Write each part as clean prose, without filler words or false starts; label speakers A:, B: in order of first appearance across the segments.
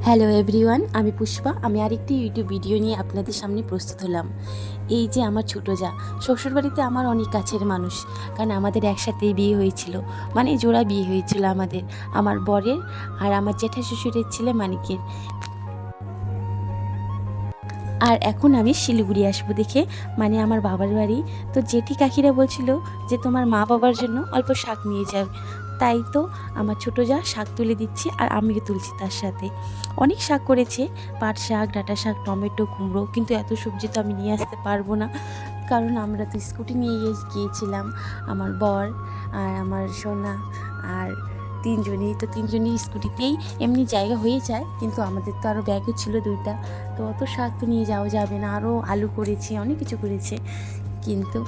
A: Hello everyone, আমি পুষ্পা। আমি আরেকটি ইউটিউব ভিডিও নিয়ে আপনাদের সামনে প্রস্তুত হলাম। এই যে আমার ছোটো যা, শ্বশুরবাড়িতে আমার অনেক কাছের মানুষ, কারণ আমাদের একসাথেই বিয়ে হয়েছিল, মানে জোড়া বিয়ে হয়েছিল আমাদের, আমার বরের আর আমার জ্যাঠা শ্বশুরের ছেলে মানিকের। আর এখন আমি শিলিগুড়ি আসবো দেখে, মানে আমার বাবার বাড়ি। তো জেঠি কাকিরা বলছিল যে তোমার মা বাবার জন্য অল্প শাক নিয়ে যাও, তাই তো আমার ছোটো যা শাক তুলে দিচ্ছি আর আমিও তুলছি তার সাথে। অনেক শাক করেছে, পাট শাক, ডাঁটা শাক, টমেটো, কুমড়ো, কিন্তু এত সবজি তো আমি নিয়ে আসতে পারবো না, কারণ আমরা তো স্কুটি নিয়ে গিয়েছিলাম, আমার বর আর আমার সোনা আর তিনজনই স্কুটিতেই এমনি জায়গা হয়ে যায়, কিন্তু আমাদের তো আরও ব্যাগও ছিল দুইটা, তো অত শাক তো নিয়ে যাওয়া যাবে না। আরও আলু করেছি, অনেক কিছু করেছে, কিন্তু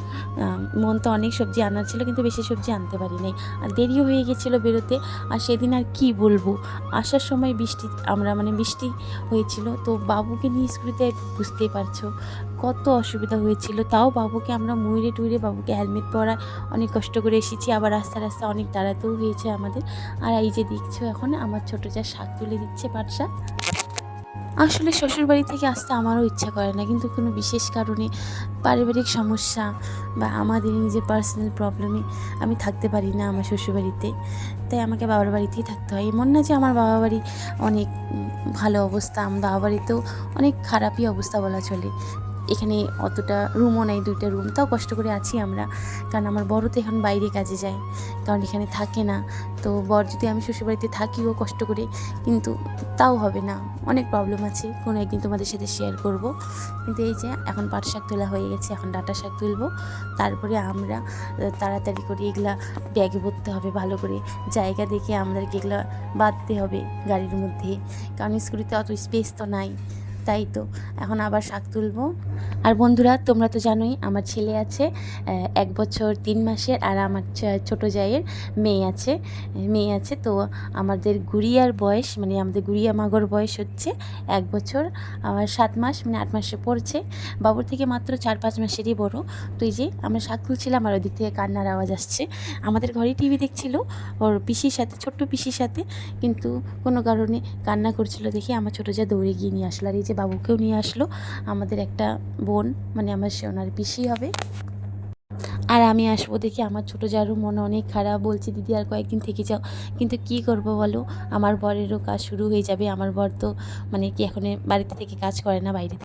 A: মন তো অনেক সবজি আনার ছিল, কিন্তু বেশি সবজি আনতে পারি নাই, আর দেরিও হয়ে গেছিলো বেরোতে। আর সেদিন আর কি বলবো, আসার সময় বৃষ্টি হয়েছিল, তো বাবুকে নিয়ে স্কুটিতে বুঝতেই পারছো কত অসুবিধা হয়েছিল। তাও বাবুকে আমরা মুড়ে বাবুকে হেলমেট পরা অনেক কষ্ট করে এসেছি, আবার রাস্তা অনেক দাঁড়াতেও হয়েছে আমাদের। আর এই যে দেখছো এখন আমার ছোটো যা শাক তুলে দিচ্ছে, পাট শাক। আসলে শ্বশুরবাড়ি থেকে আসতে আমারও ইচ্ছা করে না, কিন্তু কোনো বিশেষ কারণে, পারিবারিক সমস্যা বা আমাদের নিজের পার্সোনাল প্রবলেমে আমি থাকতে পারি না আমার শ্বশুরবাড়িতে, তাই আমাকে বাবার বাড়িতেই থাকতে হয়। এমন না যে আমার বাবা বাড়ি অনেক ভালো অবস্থা, আমার বাবা বাড়িতেও অনেক খারাপই অবস্থা বলা চলে। এখানে অতটা রুমও নেই, দুইটা রুম, তাও কষ্ট করে আছি আমরা, কারণ আমার বড় তো এখন বাইরে কাজে যায়, কারণ এখানে থাকে না। তো বর যদি আমি শ্বশুরবাড়িতে থাকিও কষ্ট করে, কিন্তু তাও হবে না, অনেক প্রবলেম আছে, কোনো একদিন তোমাদের সাথে শেয়ার করব। কিন্তু এই যে এখন পাট শাক তোলা হয়ে গেছে, এখন ডাঁটা শাক তুলবো, তারপরে আমরা তাড়াতাড়ি করে এগুলা ব্যাগে ভরতে হবে, ভালো করে জায়গা দেখে আমাদেরকে এগুলা বাঁধতে হবে গাড়ির মধ্যে, কারণ স্কুটিতে অত স্পেস তো নাই, তাই তো এখন আবার শাক তুলবো। আর বন্ধুরা, তোমরা তো জানোই আমার ছেলে আছে 1 বছর 3 মাসের, আর আমার ছোটো জায়ের মেয়ে আছে। তো আমাদের গুড়িয়ার বয়স, মানে আমাদের গুড়িয়া মাগর বয়স হচ্ছে 1 বছর আর 7 মাস, মানে 8 মাসে পড়ছে। বাবুর থেকে মাত্র 4-5 মাসেরই বড়। তো এই যে আমরা শাক তুলছিলাম, আর ওদিক থেকে কান্নার আওয়াজ আসছে। আমাদের ঘরে টিভি দেখছিল ওর পিসির সাথে, ছোট্ট পিসির সাথে, কিন্তু কোনো কারণে কান্না করছিল দেখে আমার ছোটো যা দৌড়ে গিয়ে নিয়ে আসলো, আর এই যে বাবুকেও নিয়ে আসলো। আমাদের একটা বোন, মানে আমার সোনার পিসি হবে, আর আমি আসবো দেখে আমার ছোটো জারও মনে অনেক খারাপ, বলছি দিদি আর কয়েকদিন থেকে যাও, কিন্তু কি করব বলো, আমার বরেরও কাজ শুরু হয়ে যাবে। আমার বর তো মানে কি এখন বাড়িতে থেকে কাজ করে না, বাইরে